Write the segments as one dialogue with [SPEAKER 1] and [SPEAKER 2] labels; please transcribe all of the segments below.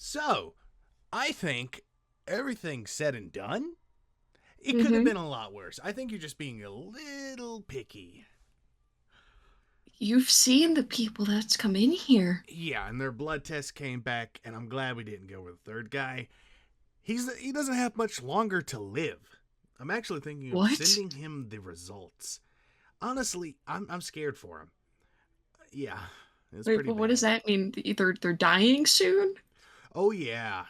[SPEAKER 1] So, I think everything said and done, it could have
[SPEAKER 2] Mm-hmm.
[SPEAKER 1] been a lot worse. I think you're just being a little picky.
[SPEAKER 2] You've seen the people that's come in here.
[SPEAKER 1] Yeah, and their blood test came back, and I'm glad we didn't go with the third guy. He doesn't have much longer to live. I'm actually thinking of
[SPEAKER 2] What?
[SPEAKER 1] sending him the results. Honestly, I'm scared for him. Yeah, it's
[SPEAKER 2] Wait,
[SPEAKER 1] pretty
[SPEAKER 2] but what does
[SPEAKER 1] bad.
[SPEAKER 2] that mean? They're dying soon?
[SPEAKER 1] Oh yeah,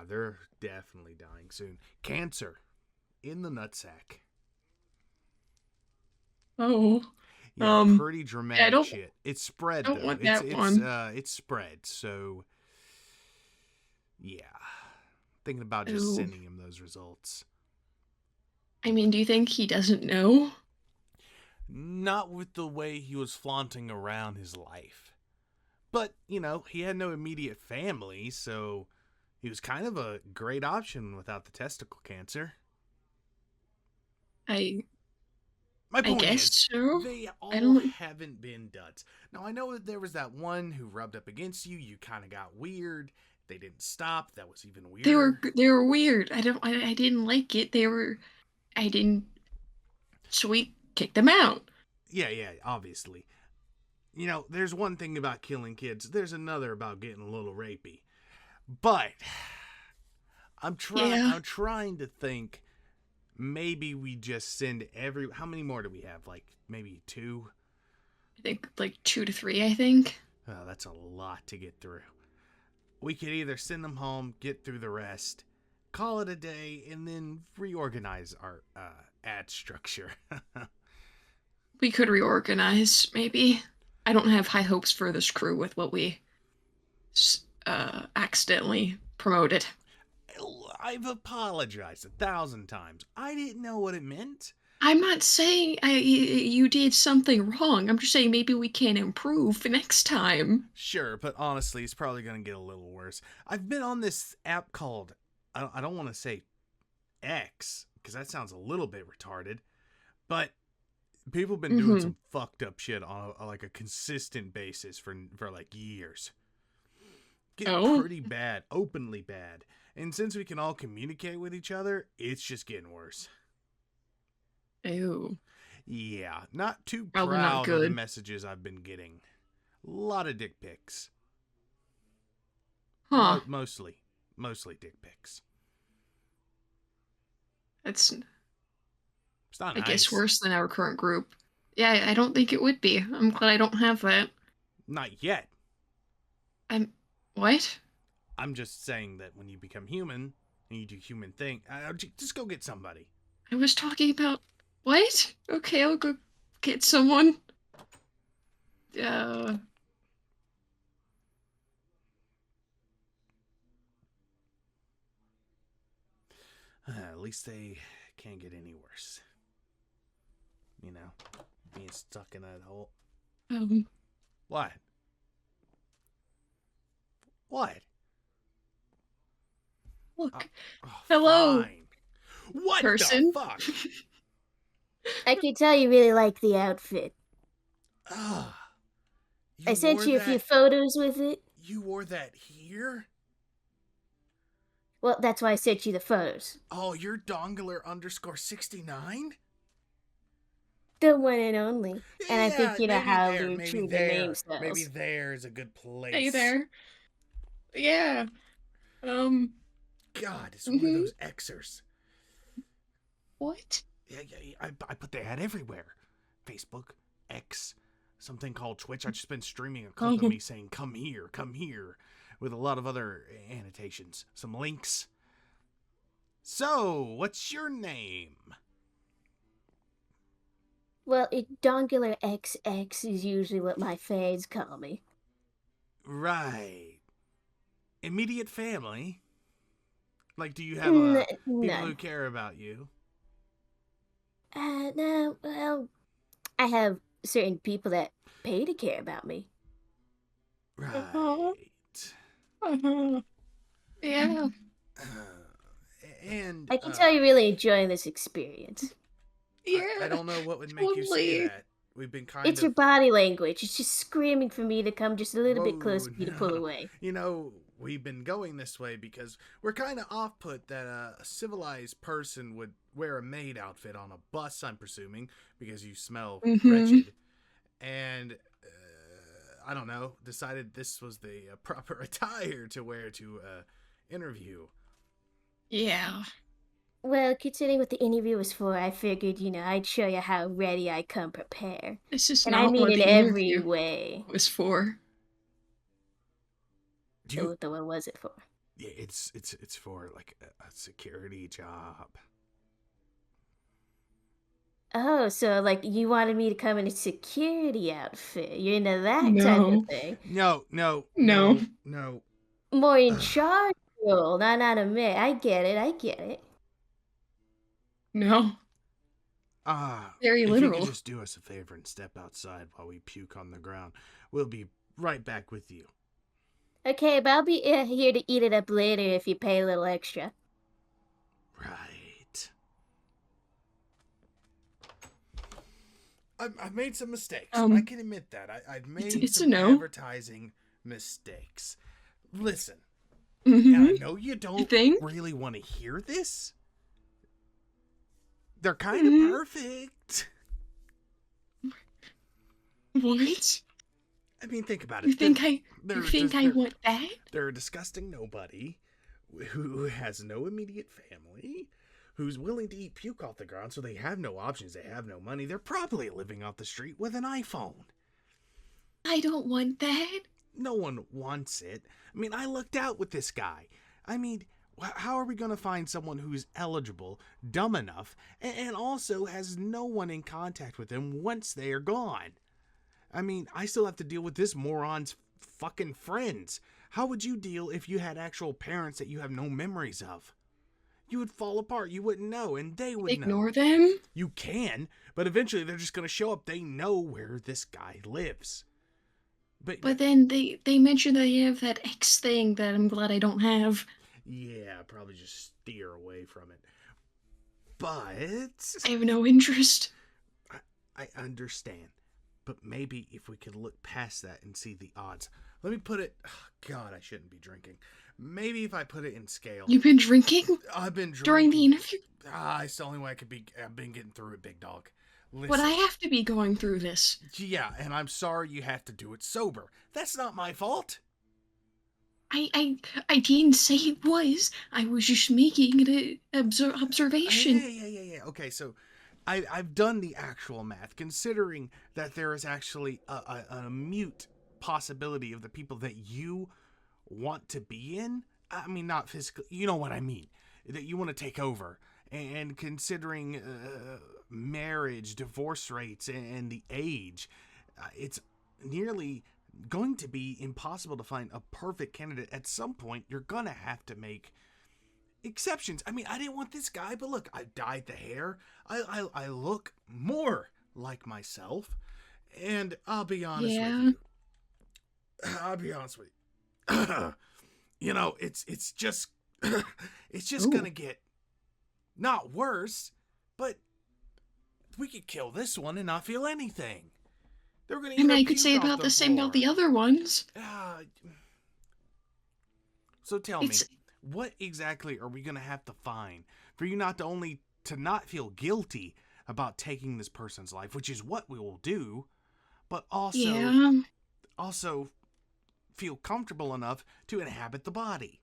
[SPEAKER 1] they're definitely dying soon. Cancer in the nutsack.
[SPEAKER 2] Oh.
[SPEAKER 1] Yeah, pretty
[SPEAKER 2] I
[SPEAKER 1] dramatic
[SPEAKER 2] don't
[SPEAKER 1] shit. It's spread
[SPEAKER 2] don't
[SPEAKER 1] though.
[SPEAKER 2] want that one.
[SPEAKER 1] It's spread. So yeah, thinking about just
[SPEAKER 2] Oh.
[SPEAKER 1] sending him those results.
[SPEAKER 2] I mean, do you think he doesn't know?
[SPEAKER 1] Not with the way he was flaunting around his life. But, he had no immediate family, so he was kind of a great option without the testicle cancer.
[SPEAKER 2] I
[SPEAKER 1] My
[SPEAKER 2] I
[SPEAKER 1] point is,
[SPEAKER 2] guess so.
[SPEAKER 1] they
[SPEAKER 2] I
[SPEAKER 1] all
[SPEAKER 2] don't
[SPEAKER 1] haven't been duds. Now, I know that there was that one who rubbed up against you. You kind of got weird. They didn't stop. That was even weirder.
[SPEAKER 2] they were weird. I didn't like it. I didn't so we kicked them out.
[SPEAKER 1] Yeah, obviously. There's one thing about killing kids. There's another about getting a little rapey. But
[SPEAKER 2] Yeah.
[SPEAKER 1] I'm trying to think. Maybe we just send how many more do we have? Like maybe 2?
[SPEAKER 2] I think like 2 to 3, I think.
[SPEAKER 1] Oh, that's a lot to get through. We could either send them home, get through the rest, call it a day, and then reorganize our ad structure.
[SPEAKER 2] We could reorganize, maybe. I don't have high hopes for this crew with what we accidentally promoted.
[SPEAKER 1] I've apologized 1,000 times. I didn't know what it meant.
[SPEAKER 2] I'm not saying you did something wrong. I'm just saying maybe we can improve next time.
[SPEAKER 1] Sure, but honestly, it's probably going to get a little worse. I've been on this app called, I don't want to say X, because that sounds a little bit retarded, but people have been doing
[SPEAKER 2] Mm-hmm.
[SPEAKER 1] some fucked up shit on like a consistent basis for like years. Getting
[SPEAKER 2] Oh.
[SPEAKER 1] pretty bad, openly bad. And since we can all communicate with each other, it's just getting worse.
[SPEAKER 2] Ew.
[SPEAKER 1] Yeah, not too
[SPEAKER 2] Probably not
[SPEAKER 1] proud of the
[SPEAKER 2] good.
[SPEAKER 1] messages I've been getting. A lot of dick pics.
[SPEAKER 2] Huh.
[SPEAKER 1] Mostly dick pics.
[SPEAKER 2] That's,
[SPEAKER 1] It's not
[SPEAKER 2] I guess,
[SPEAKER 1] nice.
[SPEAKER 2] worse than our current group. Yeah, I don't think it would be. I'm glad I don't have that.
[SPEAKER 1] Not yet.
[SPEAKER 2] I'm. What?
[SPEAKER 1] I'm just saying that when you become human and you do human thing, just go get somebody.
[SPEAKER 2] I was talking about. What? Okay, I'll go get someone. Uh.
[SPEAKER 1] At least they can't get any worse. Being stuck in that hole.
[SPEAKER 2] Um.
[SPEAKER 1] What? What?
[SPEAKER 2] Look.
[SPEAKER 1] Oh,
[SPEAKER 2] Hello,
[SPEAKER 1] fine. What the
[SPEAKER 2] person.
[SPEAKER 1] fuck?
[SPEAKER 3] I can tell you really like the outfit.
[SPEAKER 1] Ugh.
[SPEAKER 3] I
[SPEAKER 1] You
[SPEAKER 3] sent
[SPEAKER 1] wore
[SPEAKER 3] you a few
[SPEAKER 1] that?
[SPEAKER 3] photos with it.
[SPEAKER 1] You wore that here?
[SPEAKER 3] Well, that's why I sent you the photos.
[SPEAKER 1] Oh, you're Dongler_69?
[SPEAKER 3] The one and only. And I think
[SPEAKER 1] Yeah,
[SPEAKER 3] you know
[SPEAKER 1] maybe
[SPEAKER 3] how
[SPEAKER 1] there,
[SPEAKER 3] the
[SPEAKER 1] maybe
[SPEAKER 3] true the name
[SPEAKER 1] there. Maybe
[SPEAKER 3] sells.
[SPEAKER 1] there is a good place.
[SPEAKER 2] Hey there. Yeah.
[SPEAKER 1] God, it's one of
[SPEAKER 2] Mhm.
[SPEAKER 1] those Xers.
[SPEAKER 2] What?
[SPEAKER 1] Yeah, I put the ad everywhere. Facebook, X, something called Twitch. I just been streaming a clip of me saying, come here, with a lot of other annotations. Some links. So, what's your name?
[SPEAKER 3] Well, Dongular XX is usually what my fans call me.
[SPEAKER 1] Right. Immediate family? Like, do you have people
[SPEAKER 3] None.
[SPEAKER 1] who care about you?
[SPEAKER 3] No, well, I have certain people that pay to care about me.
[SPEAKER 1] Right.
[SPEAKER 2] Yeah.
[SPEAKER 1] And
[SPEAKER 3] I can tell you're really enjoying this experience.
[SPEAKER 2] Yeah.
[SPEAKER 1] I don't know what would make you say that. We've been kind
[SPEAKER 3] It's
[SPEAKER 1] of...
[SPEAKER 3] your body language. It's just screaming for me to come just a little bit
[SPEAKER 1] Whoa,
[SPEAKER 3] close for you to pull
[SPEAKER 1] no.
[SPEAKER 3] away.
[SPEAKER 1] we've been going this way because we're kind of off-put that a civilized person would wear a maid outfit on a bus, I'm presuming, because you smell wretched. And I don't know, decided this was the proper attire to wear to interview.
[SPEAKER 2] Yeah.
[SPEAKER 3] Well, considering what the interview was for, I figured, I'd show you how ready I come prepared.
[SPEAKER 2] This is
[SPEAKER 3] And I
[SPEAKER 2] not
[SPEAKER 3] mean
[SPEAKER 2] what
[SPEAKER 3] in
[SPEAKER 2] the
[SPEAKER 3] every
[SPEAKER 2] interview
[SPEAKER 3] way.
[SPEAKER 2] was for.
[SPEAKER 3] What was it for?
[SPEAKER 1] Yeah, it's for like a security job.
[SPEAKER 3] Oh, so like you wanted me to come in a security outfit. You're into that type
[SPEAKER 2] No.
[SPEAKER 3] of thing.
[SPEAKER 1] No.
[SPEAKER 3] More in charge role, not a man. I get it.
[SPEAKER 2] No. Very
[SPEAKER 1] if
[SPEAKER 2] literal.
[SPEAKER 1] you could just do us a favor and step outside while we puke on the ground, we'll be right back with you.
[SPEAKER 3] Okay, but I'll be here to eat it up later if you pay a little extra.
[SPEAKER 1] Right. I've made some mistakes. I can admit that. I've made some advertising mistakes. Listen, and I know you don't really want to hear this. They're kind of perfect.
[SPEAKER 2] What?
[SPEAKER 1] I mean, think about it.
[SPEAKER 2] You think I want that?
[SPEAKER 1] They're a disgusting nobody who has no immediate family, who's willing to eat puke off the ground, so they have no options. They have no money. They're probably living off the street with an iPhone.
[SPEAKER 2] I don't want that.
[SPEAKER 1] No one wants it. I mean, I lucked out with this guy. I mean, how are we going to find someone who's eligible, dumb enough, and also has no one in contact with him once they are gone? I mean, I still have to deal with this moron's fucking friends. How would you deal if you had actual parents that you have no memories of? You would fall apart. You wouldn't know, and they would
[SPEAKER 2] Ignore them?
[SPEAKER 1] You can, but eventually they're just going to show up. They know where this guy lives.
[SPEAKER 2] But then they mentioned they have that X thing that I'm glad I don't have.
[SPEAKER 1] Yeah, probably just steer away from it. But
[SPEAKER 2] I have no interest.
[SPEAKER 1] I understand. But maybe if we could look past that and see the odds. Let me put it... Oh, God, I shouldn't be drinking. Maybe if I put it in scale.
[SPEAKER 2] You've been drinking?
[SPEAKER 1] I've been drinking.
[SPEAKER 2] During the interview?
[SPEAKER 1] It's the only way I could be... I've been getting through it, big dog. Listen,
[SPEAKER 2] but I have to be going through this.
[SPEAKER 1] Yeah, and I'm sorry you have to do it sober. That's not my fault.
[SPEAKER 2] I didn't say it was. I was just making an observation.
[SPEAKER 1] Yeah. Okay, so I've done the actual math, considering that there is actually a mute possibility of the people that you want to be in. I mean, not physically, you know what I mean, that you want to take over. And considering marriage, divorce rates, and the age, it's nearly going to be impossible to find a perfect candidate. At some point, you're going to have to make exceptions. I mean, I didn't want this guy, but look, I dyed the hair. I look more like myself. And I'll be honest with you. I'll be honest with you. You know, it's just gonna get not worse, but we could kill this one and not feel anything. They're gonna.
[SPEAKER 2] And I could say about the same about the other ones.
[SPEAKER 1] So tell me, what exactly are we gonna have to find for you not to not feel guilty about taking this person's life, which is what we will do, but also feel comfortable enough to inhabit the body?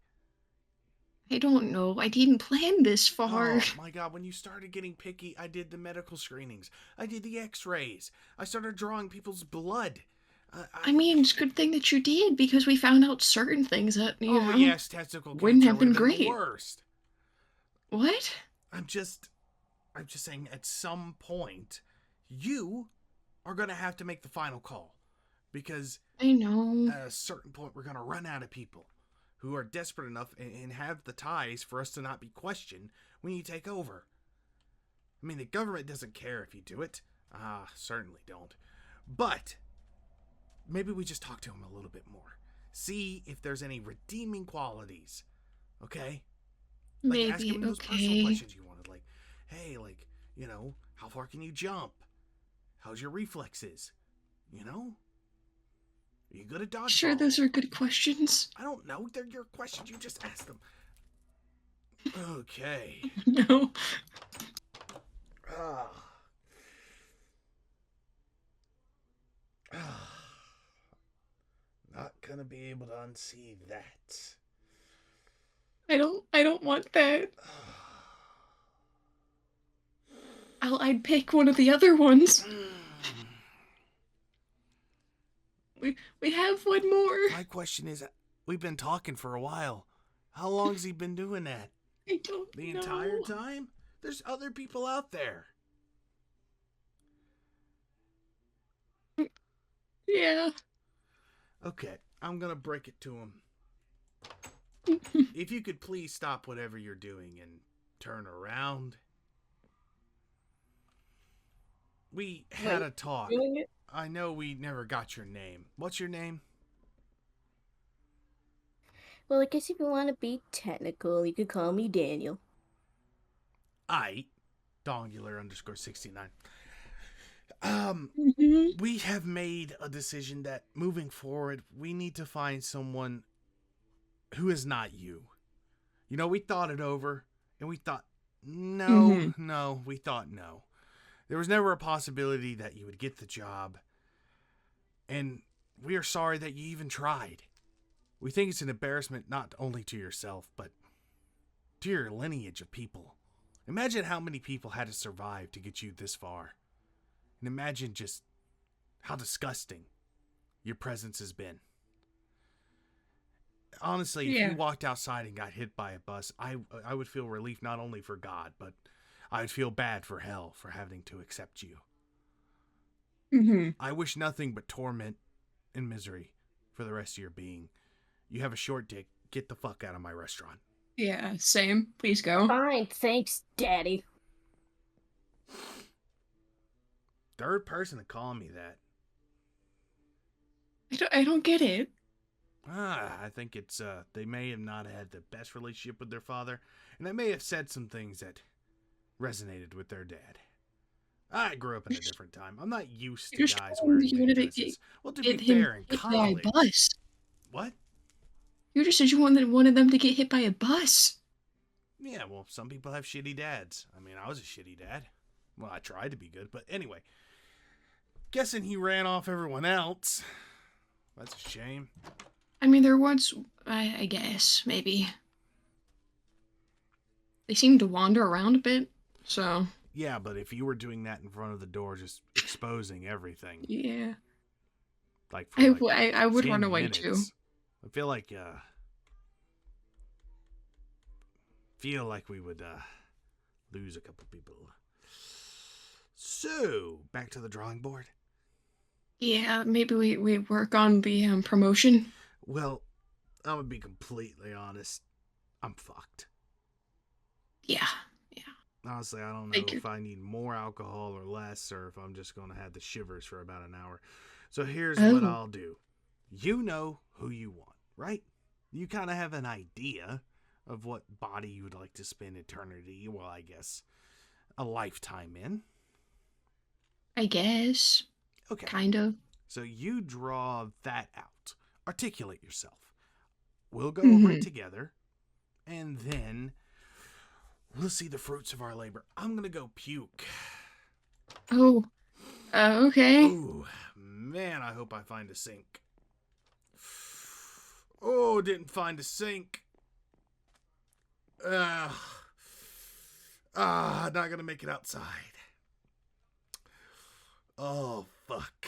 [SPEAKER 2] I don't know. I didn't plan this far.
[SPEAKER 1] Oh my God, when you started getting picky, I did the medical screenings. I did the x-rays. I started drawing people's blood.
[SPEAKER 2] I mean, it's a good thing that you did, because we found out certain things that, you know,
[SPEAKER 1] yes, testicle cancer
[SPEAKER 2] wouldn't have been
[SPEAKER 1] great.
[SPEAKER 2] great.
[SPEAKER 1] The worst.
[SPEAKER 2] What?
[SPEAKER 1] I'm just saying, at some point, you are going to have to make the final call. Because
[SPEAKER 2] I know.
[SPEAKER 1] at a certain point, we're going to run out of people who are desperate enough and have the ties for us to not be questioned when you take over. I mean, the government doesn't care if you do it. Certainly don't. But maybe we just talk to him a little bit more. See if there's any redeeming qualities. Okay? Like,
[SPEAKER 2] Maybe,
[SPEAKER 1] ask him those personal questions you wanted. Like, hey, like, you know, how far can you jump? How's your reflexes? You know? Are you good at dodgeball?
[SPEAKER 2] Sure, those are good questions.
[SPEAKER 1] I don't know. They're your questions. You just asked them. Okay.
[SPEAKER 2] No.
[SPEAKER 1] Ah. Not gonna be able to unsee that.
[SPEAKER 2] I don't want that. I'd pick one of the other ones. We have one more.
[SPEAKER 1] My question is, we've been talking for a while. How long's he been doing that?
[SPEAKER 2] I don't
[SPEAKER 1] The
[SPEAKER 2] know.
[SPEAKER 1] entire time? There's other people out there.
[SPEAKER 2] Yeah.
[SPEAKER 1] Okay, I'm gonna break it to him. If you could please stop whatever you're doing and turn around. We had a talk. I know we never got your name. What's your name?
[SPEAKER 3] Well, I guess if you want to be technical, you could call me Daniel.
[SPEAKER 1] Dongular_69.
[SPEAKER 2] Mhm.
[SPEAKER 1] We have made a decision that moving forward, we need to find someone who is not you. You know, we thought it over, and we thought, no. There was never a possibility that you would get the job, and we are sorry that you even tried. We think it's an embarrassment not only to yourself, but to your lineage of people. Imagine how many people had to survive to get you this far. And imagine just how disgusting your presence has been. Honestly, if you walked outside and got hit by a bus, I would feel relief not only for God, but I would feel bad for hell for having to accept you. I wish nothing but torment and misery for the rest of your being. You have a short dick. Get the fuck out of my restaurant.
[SPEAKER 2] Yeah, same. Please go.
[SPEAKER 3] Fine, thanks, Daddy.
[SPEAKER 1] Third person to call me that.
[SPEAKER 2] I don't get it.
[SPEAKER 1] I think it's, they may have not had the best relationship with their father, and they may have said some things that resonated with their dad. I grew up in a different time. I'm not used to
[SPEAKER 2] You're
[SPEAKER 1] guys
[SPEAKER 2] saying
[SPEAKER 1] wearing
[SPEAKER 2] you
[SPEAKER 1] mini
[SPEAKER 2] wanted to
[SPEAKER 1] dresses. Well, to
[SPEAKER 2] get
[SPEAKER 1] be
[SPEAKER 2] him
[SPEAKER 1] fair, in
[SPEAKER 2] hit by a
[SPEAKER 1] college...
[SPEAKER 2] bus.
[SPEAKER 1] What?
[SPEAKER 2] You just said you wanted them to get hit by a bus.
[SPEAKER 1] Yeah, well, some people have shitty dads. I mean, I was a shitty dad. Well, I tried to be good, but anyway. Guessing he ran off everyone else. That's a shame.
[SPEAKER 2] I mean, there was, I guess, maybe. They seemed to wander around a bit, so...
[SPEAKER 1] Yeah, but if you were doing that in front of the door, just exposing everything.
[SPEAKER 2] Yeah.
[SPEAKER 1] Like,
[SPEAKER 2] I
[SPEAKER 1] for
[SPEAKER 2] would
[SPEAKER 1] 10
[SPEAKER 2] run away,
[SPEAKER 1] minutes,
[SPEAKER 2] too.
[SPEAKER 1] I feel like we would lose a couple people. So, back to the drawing board.
[SPEAKER 2] Yeah, maybe we work on the promotion.
[SPEAKER 1] Well, I'm gonna be completely honest. I'm fucked.
[SPEAKER 2] Yeah.
[SPEAKER 1] Honestly, I don't know if I need more alcohol or less, or if I'm just gonna have the shivers for about an hour. So here's what I'll do. You know who you want, right? You kind of have an idea of what body you would like to spend eternity, well, I guess, a lifetime in.
[SPEAKER 2] I guess.
[SPEAKER 1] Okay.
[SPEAKER 2] Kind of.
[SPEAKER 1] So you draw that out. Articulate yourself. We'll go over it together, and then we'll see the fruits of our labor. I'm going to go puke.
[SPEAKER 2] Oh. Okay.
[SPEAKER 1] Ooh, man, I hope I find a sink. Oh, didn't find a sink. Not going to make it outside. Oh, fuck.